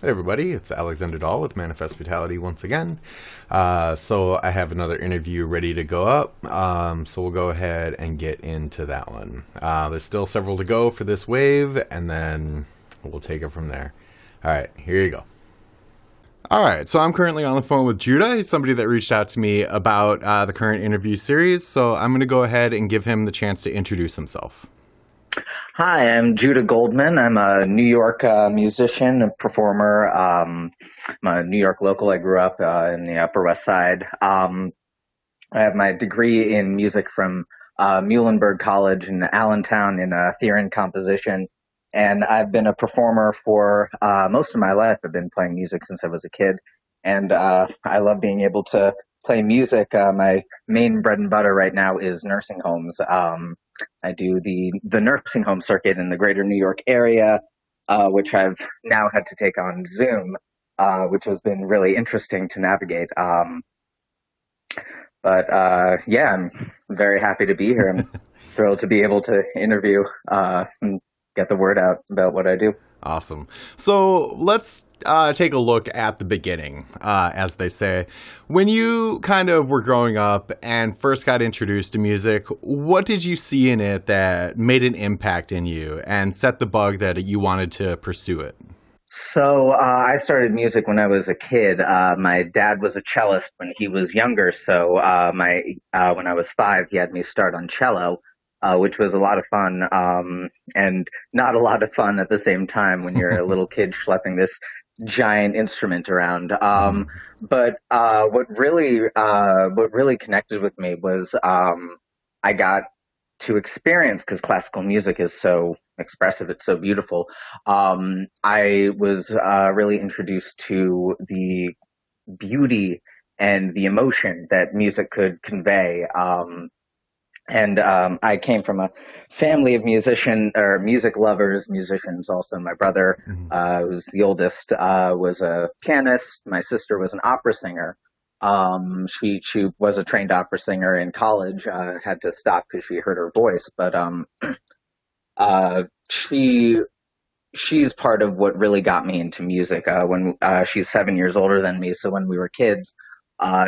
Hey everybody, it's Alexander Dahl with Manifest Brutality once again. So I have another interview ready to go up. So we'll go ahead and get into that one. There's still several to go for this wave, and then we'll take it from there. All right, here you go. All right, so I'm currently on the phone with Judah. He's somebody that reached out to me about the current interview series. So I'm going to go ahead and give him the chance to introduce himself. Hi, I'm Judah Goldman. I'm a New York musician and performer. I'm a New York local. I grew up in the Upper West Side. I have my degree in music from Muhlenberg College in Allentown in theory and composition. And I've been a performer for most of my life. I've been playing music since I was a kid. And I love being able to play music. My main bread and butter right now is nursing homes. I do the nursing home circuit in the greater New York area, which I've now had to take on Zoom, which has been really interesting to navigate. But yeah, I'm very happy to be here. I'm thrilled to be able to interview and get the word out about what I do. Awesome. So let's take a look at the beginning, as they say. When you kind of were growing up and first got introduced to music, what did you see in it that made an impact in you and set the bug that you wanted to pursue it? So I started music when I was a kid. My dad was a cellist when he was younger, so my when I was 5, he had me start on cello, which was a lot of fun, and not a lot of fun at the same time when you're a little kid schlepping this giant instrument around. But what really connected with me was I got to experience, because classical music is so expressive, it's so beautiful. I was really introduced to the beauty and the emotion that music could convey. And I came from a family of music lovers, musicians. Also, my brother, Mhm. who's the oldest, was a pianist. My sister was an opera singer. She was a trained opera singer in college. Had to stop because she hurt her voice, but uh, she she's part of what really got me into music. When she's 7 years older than me, so when we were kids,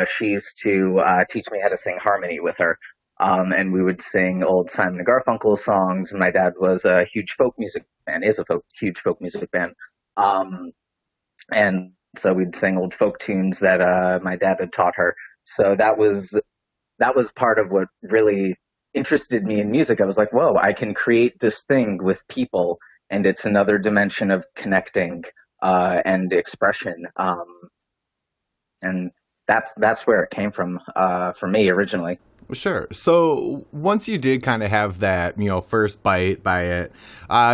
she used to teach me how to sing harmony with her. And we would sing old Simon and Garfunkel songs. And my dad was a huge folk music fan, is a huge folk music fan. Um, and so we'd sing old folk tunes that my dad had taught her. So that was part of what really interested me in music. I was like, whoa, I can create this thing with people, and it's another dimension of connecting and expression. And that's where it came from for me originally. Sure. So once you did kind of have that, first bite by it,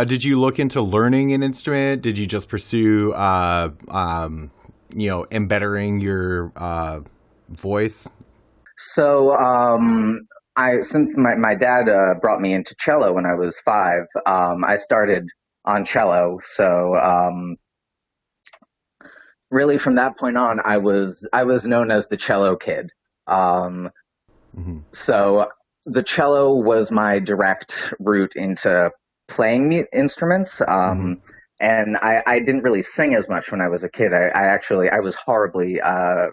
did you look into learning an instrument? Did you just pursue, embedding your voice? So I since my dad brought me into cello when I was 5, I started on cello. So really from that point on, I was known as the cello kid. Um, Hmm. so the cello was my direct route into playing instruments. Hmm. And I didn't really sing as much when I was a kid. I was horribly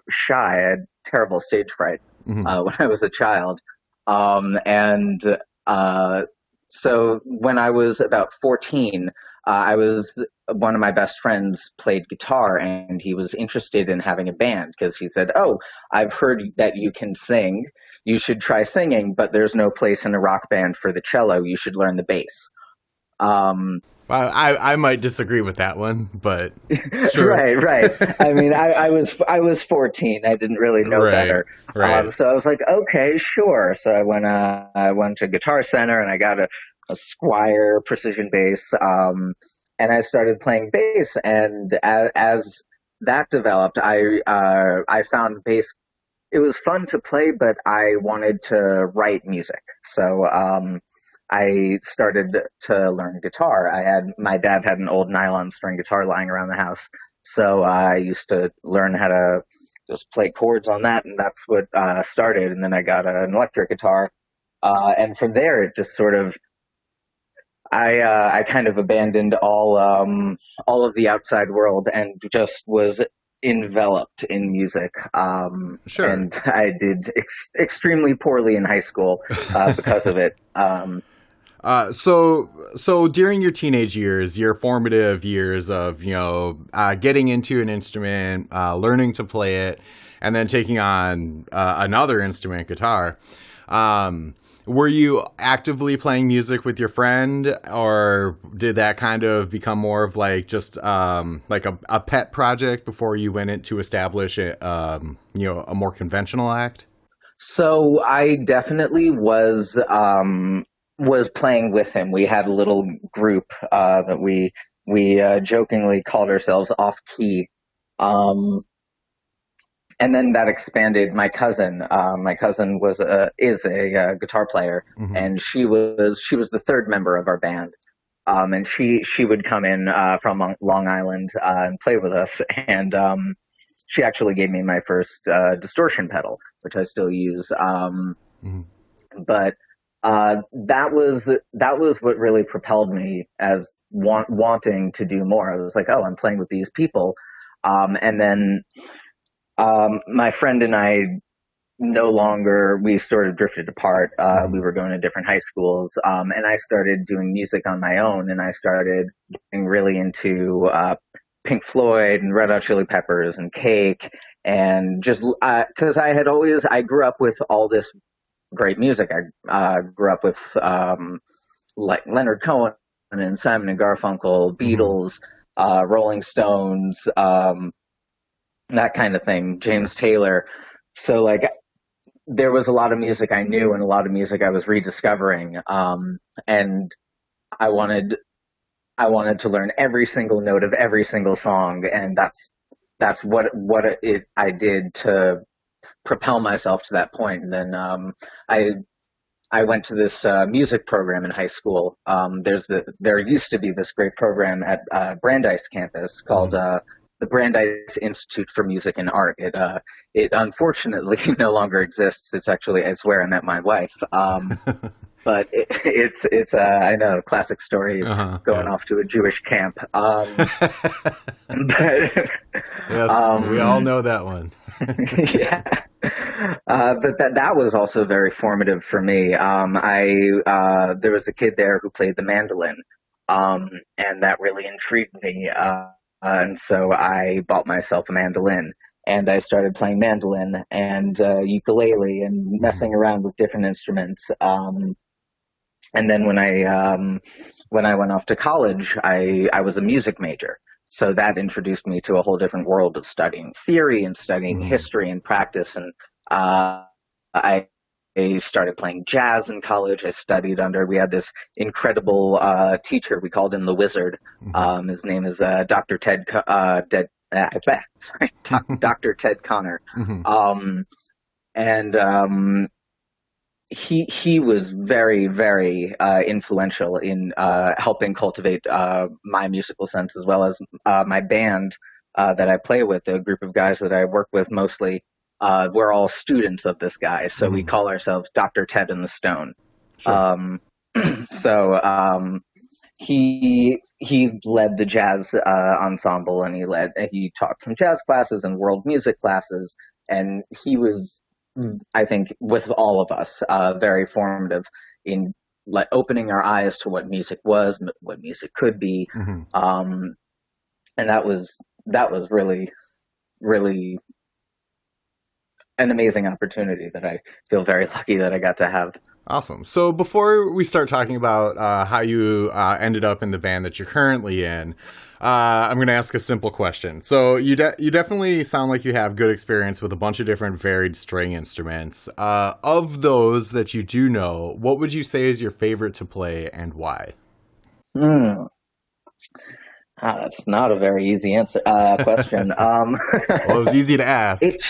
shy. I had terrible stage fright Hmm. when I was a child. And uh, so when I was about 14, I was one of my best friends played guitar, and he was interested in having a band because he said, "Oh, I've heard that you can sing. You should try singing, but there's no place in a rock band for the cello. You should learn the bass." Um, I might disagree with that one, but sure. right, right. I mean, I was 14. I didn't really know Right, better. right. So I was like, okay, sure. So I went to Guitar Center and I got a Squire precision bass. And I started playing bass. And as that developed, I found bass. It was fun to play, but I wanted to write music. So I started to learn guitar. My dad had an old nylon string guitar lying around the house, so I used to learn how to just play chords on that, and that's what started. And then I got an electric guitar, and from there it just sort of I kind of abandoned all of the outside world and just was enveloped in music. Sure. And I did extremely poorly in high school because of it. So during your teenage years, your formative years of, getting into an instrument, learning to play it, and then taking on another instrument, guitar, were you actively playing music with your friend, or did that kind of become more of like just like a pet project before you went in to establish a more conventional act? So I definitely was playing with him. We had a little group that we jokingly called ourselves Off Key. Um, and then that expanded. My cousin is a guitar player, Hmm. and she was the third member of our band. And she would come in from Long Island and play with us, and she actually gave me my first distortion pedal, which I still use. Hmm. But that was what really propelled me as wanting to do more. I was like, oh, I'm playing with these people, and then my friend and I no longer, we sort of drifted apart. We Hmm. were going to different high schools, and I started doing music on my own, and I started getting really into Pink Floyd and Red Hot Chili Peppers and Cake, and just because I grew up with all this great music. I grew up with like Leonard Cohen and Simon and Garfunkel, Hmm. Beatles, Rolling Stones, that kind of thing, James Taylor. So like there was a lot of music I knew and a lot of music I was rediscovering. And I wanted I wanted to learn every single note of every single song, and that's what I did to propel myself to that point. And then I I went to this music program in high school. There used to be this great program at Brandeis campus called Hmm. the Brandeis Institute for Music and Art. It unfortunately no longer exists. It's where I met my wife. But it's I know, classic story Uh-huh. going Yeah. off to a Jewish camp. But Yes, we all um, know that one. yeah. But that was also very formative for me. I There was a kid there who played the mandolin, and that really intrigued me. And so I bought myself a mandolin, and I started playing mandolin and ukulele and Hmm. messing around with different instruments. And then when I went off to college, I was a music major. So that introduced me to a whole different world of studying theory and studying Hmm. history and practice. And I started playing jazz in college. We had this incredible teacher. We called him the Wizard. Hmm. His name is Dr. Sorry, Dr. Ted Connor. Hmm. Um, and he was very influential in helping cultivate my musical sense, as well as my band that I play with, a group of guys that I work with mostly. We're all students of this guy, so we Hmm. call ourselves Dr. Ted and the Stone. Sure. Um, so he led the jazz ensemble, and he taught some jazz classes and world music classes, and he was, I think, with all of us, very formative in like opening our eyes to what music was, what music could be, Hmm. um, and that was really an amazing opportunity that I feel very lucky that I got to have. Awesome. So before we start talking about how you ended up in the band that you're currently in, I'm going to ask a simple question. So you definitely sound like you have good experience with a bunch of different varied string instruments. Of those that you do know, what would you say is your favorite to play and why? Hmm. That's not a very easy question. Well, it was easy to ask. it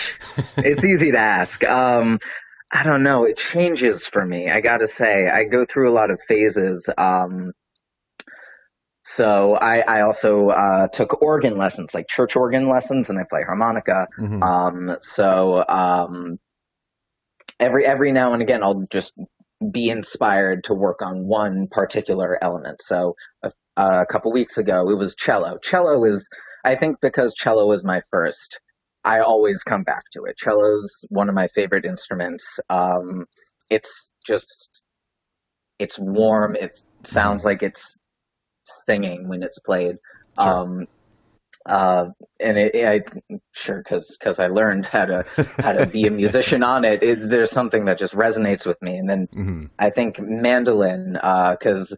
it's easy to ask. I don't know. It changes for me. I gotta say, I go through a lot of phases. So I also took organ lessons, like church organ lessons, and I play harmonica. Hmm. So every now and again, I'll just be inspired to work on one particular element. So a couple weeks ago, it was cello. Cello is, I think, because cello was my first, I always come back to it. Cello's one of my favorite instruments. It's just, it's warm. It Hmm. sounds like it's singing when it's played. Sure. Um, and sure, because I learned how to be a musician on it, there's something that just resonates with me. And then Hmm. I think mandolin, because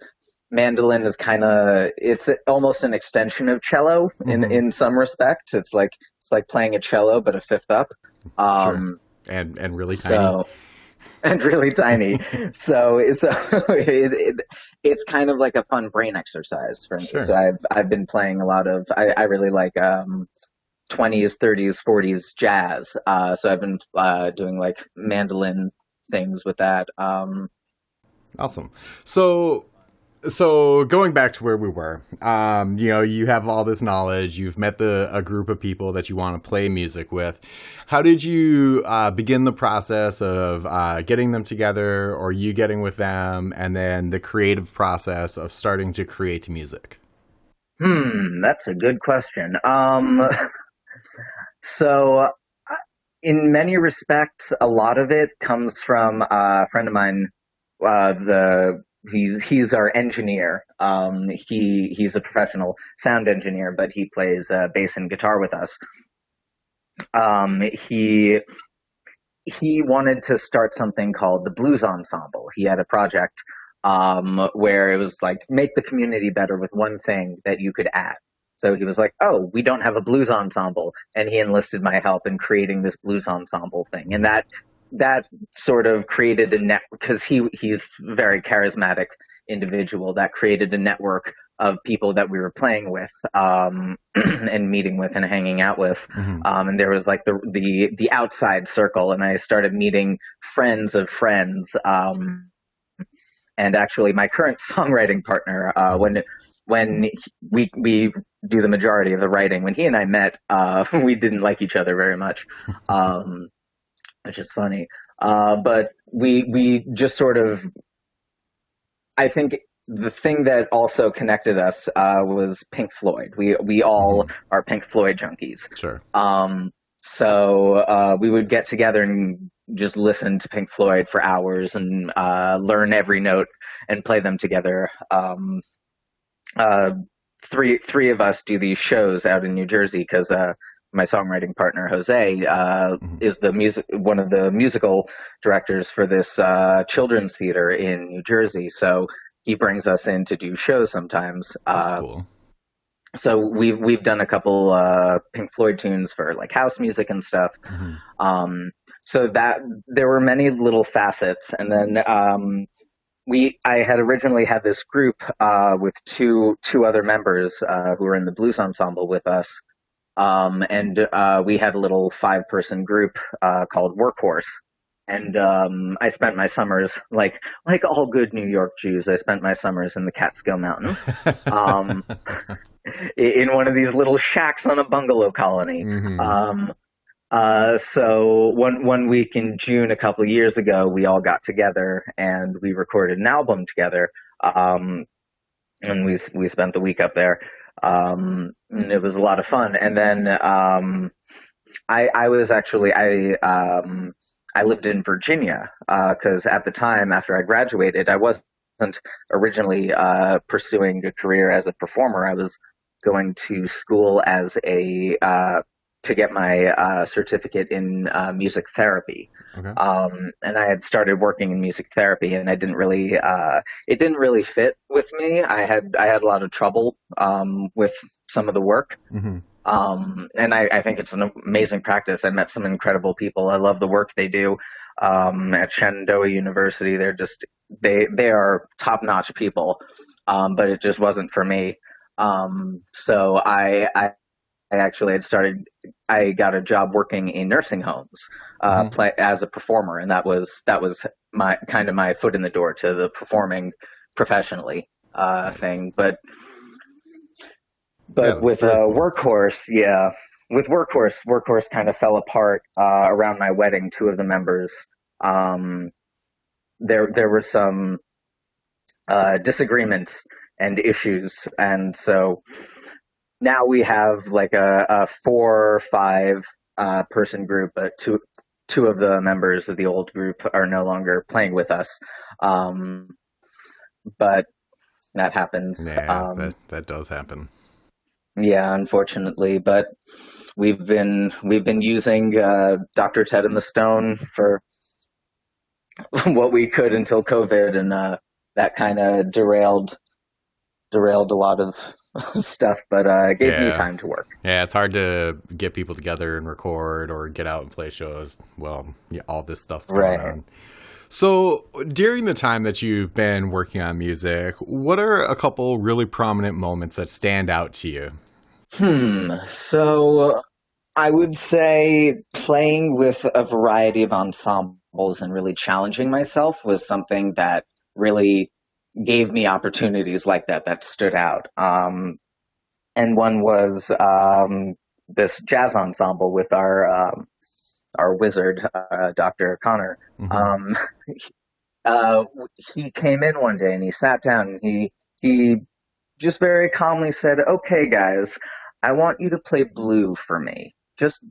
mandolin is kind of, it's almost an extension of cello Hmm. in some respects. It's like playing a cello but a fifth up. Sure. Um, And really tiny. so and really tiny. It's kind of like a fun brain exercise for me. So Sure. I've been playing a lot of, I really like 20s, 30s, 40s jazz. So I've been doing like mandolin things with that. Awesome. So so going back to where we were, you have all this knowledge. You've met a group of people that you want to play music with. How did you begin the process of getting them together, or you getting with them, and then the creative process of starting to create music? That's a good question. So in many respects, a lot of it comes from a friend of mine. The he's our engineer. He's a professional sound engineer, but he plays bass and guitar with us. Um, he he wanted to start something called the Blues Ensemble. He had a project where it was like make the community better with one thing that you could add. So he was like, "Oh, we don't have a blues ensemble," and he enlisted my help in creating this blues ensemble thing. And that sort of created a net because he's a very charismatic individual that created a network of people that we were playing with and meeting with and hanging out with. Hmm. And there was like the outside circle, and I started meeting friends of friends. And actually, my current songwriting partner, Hmm. when we do the majority of the writing, when he and I met, we didn't like each other very much, um, which is funny. But we just sort of, I think the thing that also connected us was Pink Floyd. We all Hmm. are Pink Floyd junkies. Sure. We would get together and just listen to Pink Floyd for hours and learn every note and play them together. Uh, three of us do these shows out in New Jersey because my songwriting partner Jose Hmm. is the music one of the musical directors for this children's theater in New Jersey. So he brings us in to do shows sometimes. That's cool. So we've done a couple Pink Floyd tunes for like house music and stuff. Hmm. Um, so that there were many little facets, and then we I had originally had this group with two other members who were in the blues ensemble with us, and we had a little 5-person group called Workhorse. And I spent my summers like all good New York Jews. I spent my summers in the Catskill Mountains, um, in one of these little shacks on a bungalow colony. Hmm. So one week in June a couple of years ago, we all got together and we recorded an album together. And we spent the week up there. And it was a lot of fun. And then I was actually I lived in Virginia because at the time after I graduated, I wasn't originally pursuing a career as a performer. I was going to school as a to get my certificate in music therapy. Okay. And I had started working in music therapy, and I didn't really it didn't really fit with me. I had a lot of trouble with some of the work. Hmm. And I think it's an amazing practice. I met some incredible people. I love the work they do at Shenandoah University. They are top notch people, but it just wasn't for me. So I actually had started. I got a job working in nursing homes, Hmm. as a performer, and that was my kind of my foot in the door to the performing professionally Nice. thing. Yeah, But that's with very cool. Workhorse, yeah, with Workhorse kind of fell apart around my wedding. Two of the members um, there were some disagreements and issues, and so now we have like a 4 or 5 person group, but two of the members of the old group are no longer playing with us. Um, but that happens. Yeah, that does happen. Yeah, unfortunately, but we've been using Dr. Ted and the Stone for what we could until COVID, and that kind of derailed a lot of stuff, but it gave me Yeah. time to work. Yeah, it's hard to get people together and record or get out and play shows. Well, yeah, all this stuff's going Right. on. So, during the time that you've been working on music, what are a couple really prominent moments that stand out to you? So I would say playing with a variety of ensembles and really challenging myself was something that really gave me opportunities like that stood out. And one was this jazz ensemble with our wizard, Dr. Connor. Hmm. Um, uh, he came in one day and he sat down and he just very calmly said, "Okay, guys, I want you to play blue for me. Just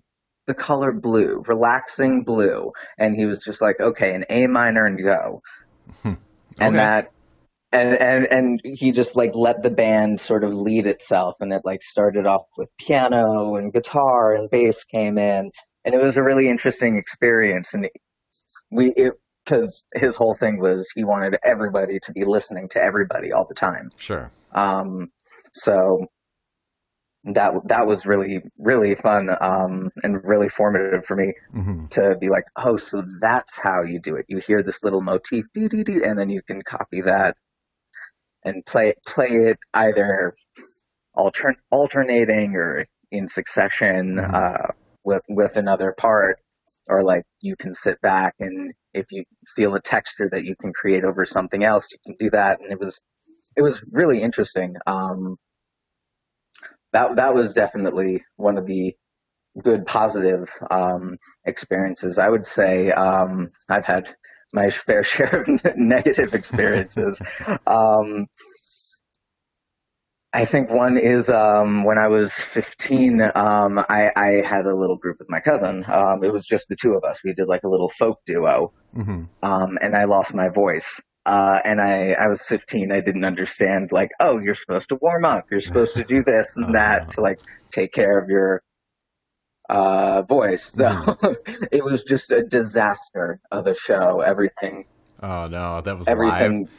the color blue, relaxing blue." And he was just like, "Okay, an A minor and go." And Okay. that and he just like let the band sort of lead itself, and it like started off with piano and guitar and bass came in, and it was a really interesting experience. And we it because his whole thing was he wanted everybody to be listening to everybody all the time. Sure. Um, so that was really really fun, and really formative for me Hmm. to be like, oh, so that's how you do it. You hear this little motif, doo doo doo, and then you can copy that and play it either alternating or in succession Hmm. with another part, or like you can sit back and if you feel a texture that you can create over something else, you can do that. And it was really interesting. That was definitely one of the good positive experiences. I would say I've had my fair share of negative experiences. Um, I think one is when I was 15, I had a little group with my cousin. It was just the two of us. We did like a little folk duo, Hmm. and I lost my voice. And I was 15. I didn't understand, like, oh, you're supposed to warm up. You're supposed to do this and that to, like, take care of your voice. So Hmm. it was just a disaster of a show. Oh no, that was live. Everything.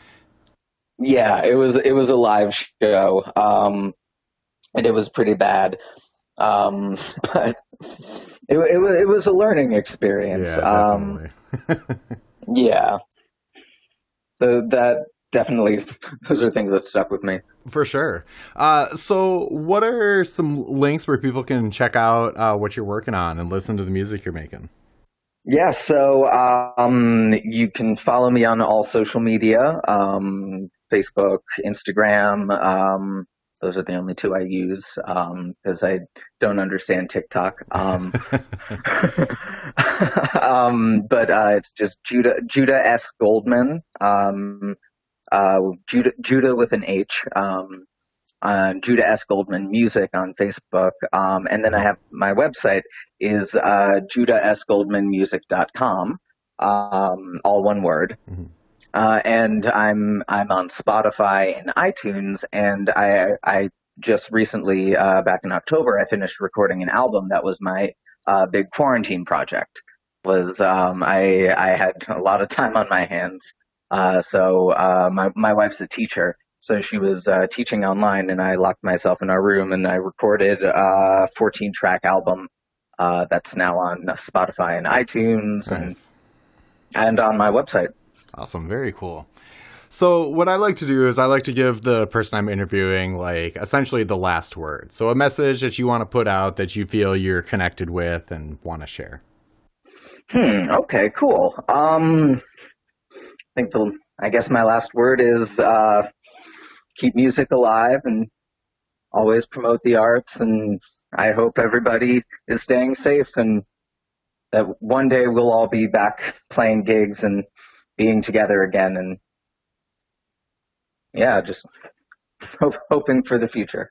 Yeah, it was a live show, and it was pretty bad. Um, but it was a learning experience. Yeah, definitely. Yeah, so that definitely those are things that stuck with me. For sure. So, what are some links where people can check out what you're working on and listen to the music you're making? Yeah, so you can follow me on all social media, Facebook, Instagram. Those are the only two I use because I don't understand TikTok. But it's just Judah S. Goldman, Judah with an H. Judah S. Goldman Music on Facebook. And then I have my website is judahsgoldmanmusic.com, all one word. Mhm. And I'm on Spotify and iTunes, and I just recently, back in October, I finished recording an album that was my big quarantine project. Was I had a lot of time on my hands, so my wife's a teacher, so she was teaching online, and I locked myself in our room and I recorded a 14-track album that's now on Spotify and iTunes Nice. and on my website. Awesome. Very cool. So, what I like to do is I like to give the person I'm interviewing, like, essentially the last word. So, a message that you want to put out that you feel you're connected with and want to share. Okay, cool. I guess my last word is keep music alive and always promote the arts. And I hope everybody is staying safe and that one day we'll all be back playing gigs and being together again, and yeah, just hoping for the future.